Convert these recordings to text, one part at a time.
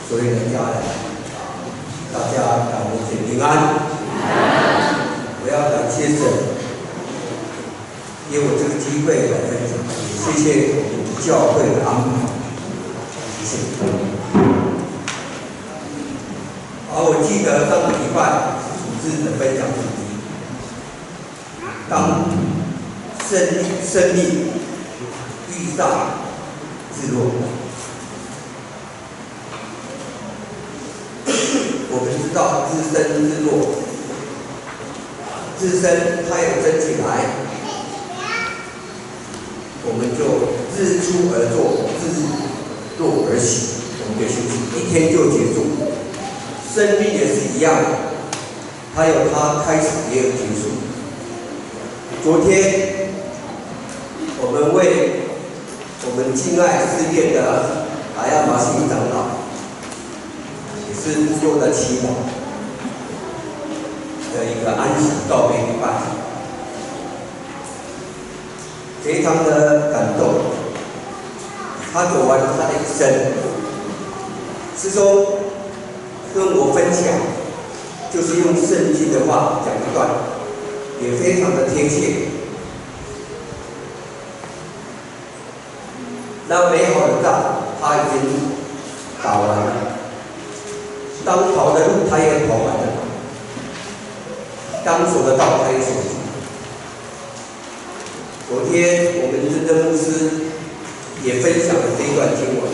所有的家人，大家感恩节平安。我要感谢神，给我这个机会来分享，谢谢我们教会的安排，谢谢。我记得上个礼拜主日的分享主题，当生命遇上日落。我们知道日升日落，日升它有升起来，我们就日出而作，日落而息，我们就休息，一天就结束。生命也是一样，它有它开始，也有结束。昨天我们为我们敬爱世界的达亚马信长老，也是做的祈祷的一个安息告别礼拜，非常的感动。他走完他的一生，师兄跟我分享，就是用圣经的话讲一段，也非常的贴切。那美好的仗他已经打完了，当跑的路他也跑完了，当走的道他也走完了。昨天我们真正牧师也分享了这一段经文，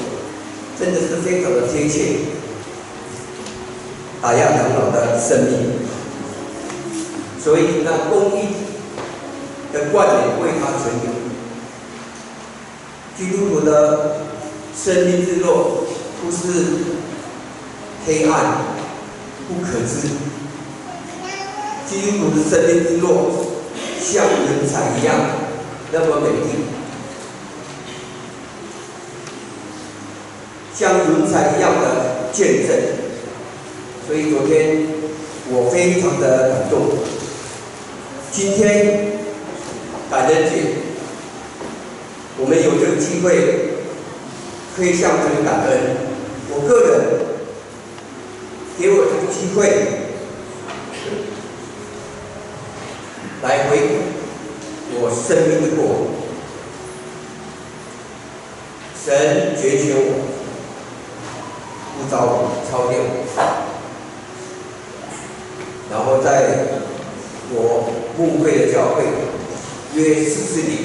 真的是非常的贴切。达亚长老的生命，所以那公义的冠冕为他存留。基督徒的生命日落不是黑暗不可知，基督徒的生命日落像云彩一样那么美丽，像云彩一样的见证。所以昨天我非常的感动。今天感恩节，我们有这个机会可以向神感恩。我个人给我这个机会来回顾我生命的过往，神拣选我，呼召我，操练我。然后在我牧会的教会约40年，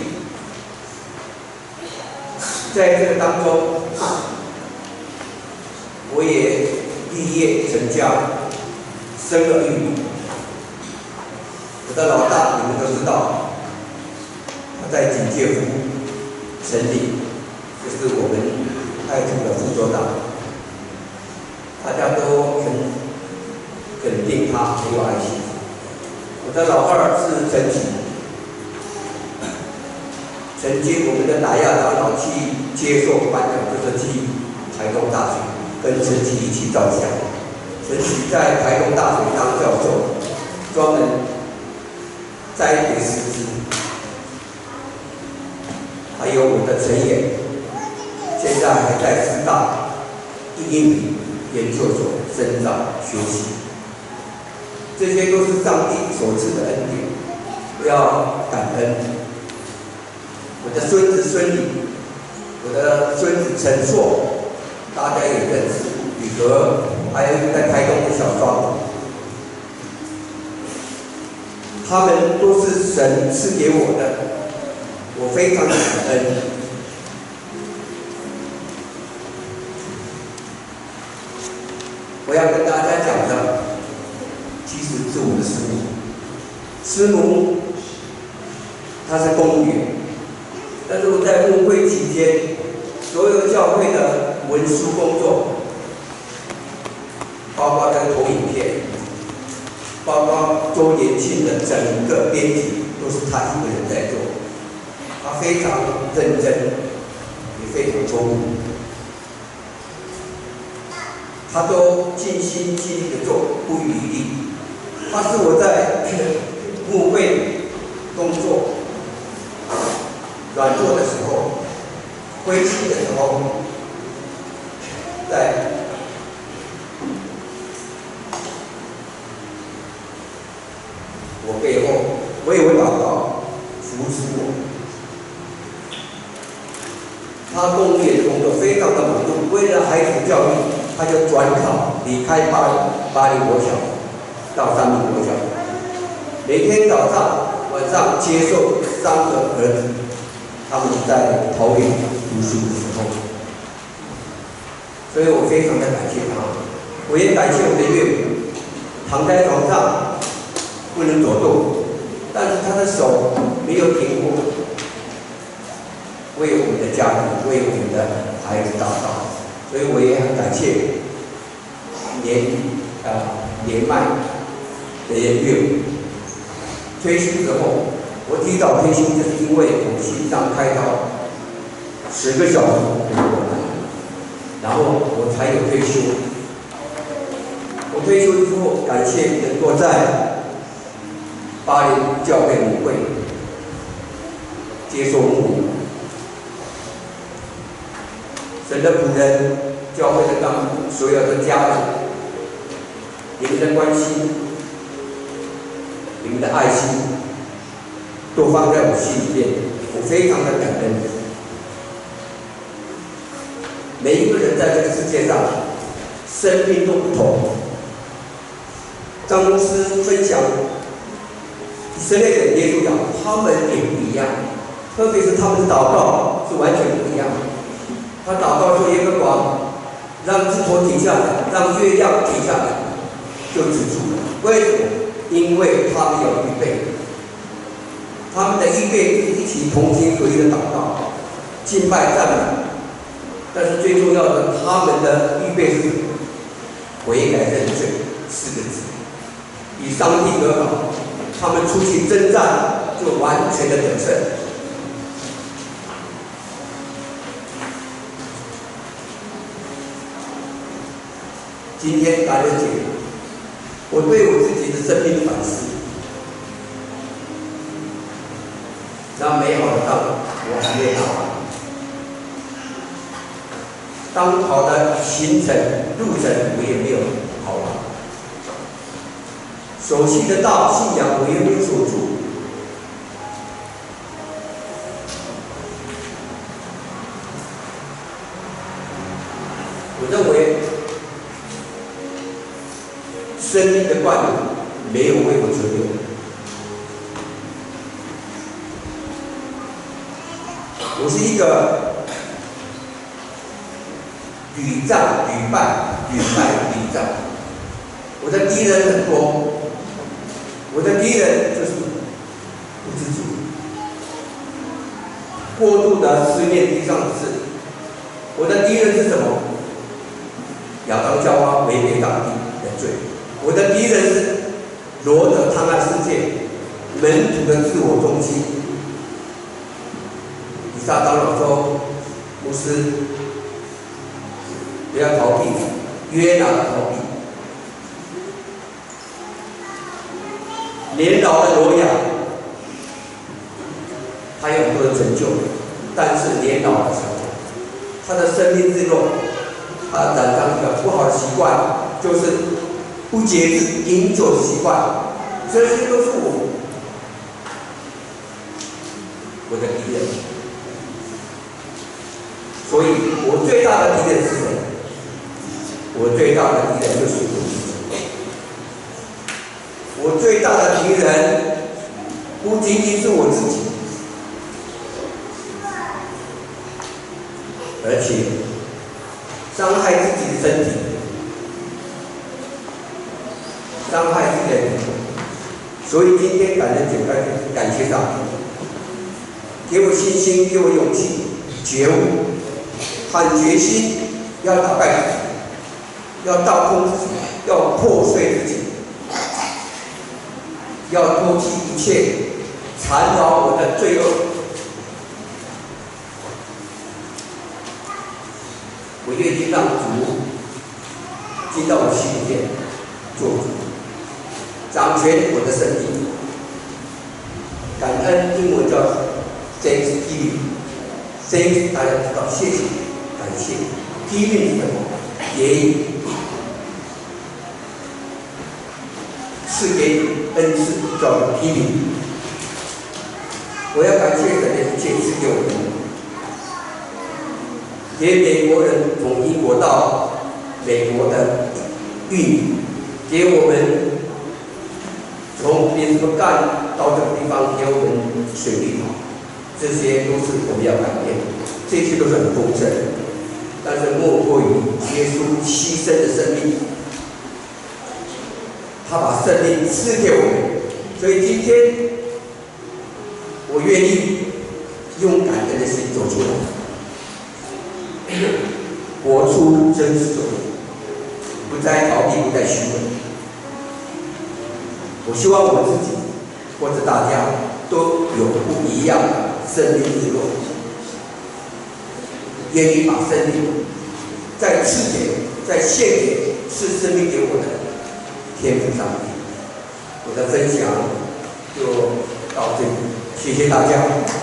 在这个当中，我也立业成家，生儿育女。我的老大你们都知道，他在警戒府成立，就是我们派出的副州长，大家都很肯定他很有爱心。我的老二是陈启，曾经我们的达亚长老去接受颁奖，就是去台东大学跟陈启一起照相。陈启在台东大学当教授，专门栽培师资。还有我的陈也，现在还在师大英语研究所深造学习。这些都是上帝所赐的恩典，不要感恩。我的孙子孙女，我的孙子陈硕，大家也认识，宇和，还有在台东的小庄，他们都是神赐给我的，我非常感恩。我要跟大家讲的，其实是我的师母。师母她是公务员，但是我在牧会期间，所有教会的文书工作，包括这个投影片，包括周年庆的整个编辑，都是他一个人在做。他非常认真，也非常聪明，他都尽心尽力的做，不遗余力。他是我在牧会工作软弱的时候、灰心的时候，在为我祷告，扶持我。他工业工作非常的忙碌，为了孩子教育，他就转考离开巴黎国小，到三民国小，每天早上晚上接受3个儿子，他们在桃园读书的时候，所以我非常的感谢他，我也感谢我的岳母，躺在床上不能走动，但是他的手没有停过，为我们的家人，为我们的孩子祷告，所以我也很感谢年迈的岳母。退休之后，我提早退休，就是因为我心脏开刀10个小时没过来，然后我才有退休。我退休之后，感谢能够在巴黎教会母会接受牧养。神的仆人、教会的干部、所有的家人，你们的关心、你们的爱心，都放在我心里面，我非常的感恩。每一个人在这个世界上，生命都不同。张牧师分享以色列的耶稣讲，他们也不一样，特别是他们的祷告是完全不一样的。他祷告说：“耶和华，让日头停下来，让月亮停下来，就止住了。为什么？因为他们有预备，他们的预备是一起同心合意的祷告、敬拜赞美。但是最重要的，他们的预备是悔改认罪4个字，与上帝和好。他们出去征战，就完全的得胜。”今天感恩节，我对我自己的生命反思。那美好的道我还没拿完，当跑的行程路程我也没有跑完，熟悉的道信仰我也没有守住。我认为生命的冠冕没有为我存留。我是一个屡战屡败，屡战。我的敌人很多，我的敌人就是不知足，过度的思念地上的事。我的敌人是什么？亚当夏娃违背上帝的罪。我的敌人是罗得贪爱世界，门徒的自我中心。以撒长老说，牧师不要逃避，约拿的逃避。年老的挪亚，他有很多的成就，但是年老的时候，他的生命日落，他染上一个不好的习惯，就是不节制饮酒的习惯，这些都是我的敌人。所以我最大的敌人是谁？我最大的敌人就是我自己。我最大的敌人不仅仅是我自己，而且伤害自己的身体，伤害自己的灵魂。所以今天感恩节，感谢上帝，给我信心，给我勇气，觉悟，很决心要打败自己，要倒空自己，要破碎自己，要脱弃一切缠绕我的罪恶。我愿意让主进到我心里面做主，掌权我的生命。感恩英文叫 Thanksgiving， 大家知道，谢谢，感谢。Giving 是什么？给予，赐给恩赐叫做 Giving。我要感谢神的一切赐给我们，给美国人从英国到美国的运营，给我们从别什么干到这个地方给我们水利好，这些都是我们要感念，这些都是很丰盛的。但是莫过于耶稣牺牲的生命，他把生命赐给我们，所以今天我愿意用感恩的心走出来，活出真实的我，不再逃避，不再虚伪。我希望我自己或者大家都有不一样的生命之路，愿意把生命再赐给、再献给赐生命给我的天父上帝。我的分享就到这里，谢谢大家。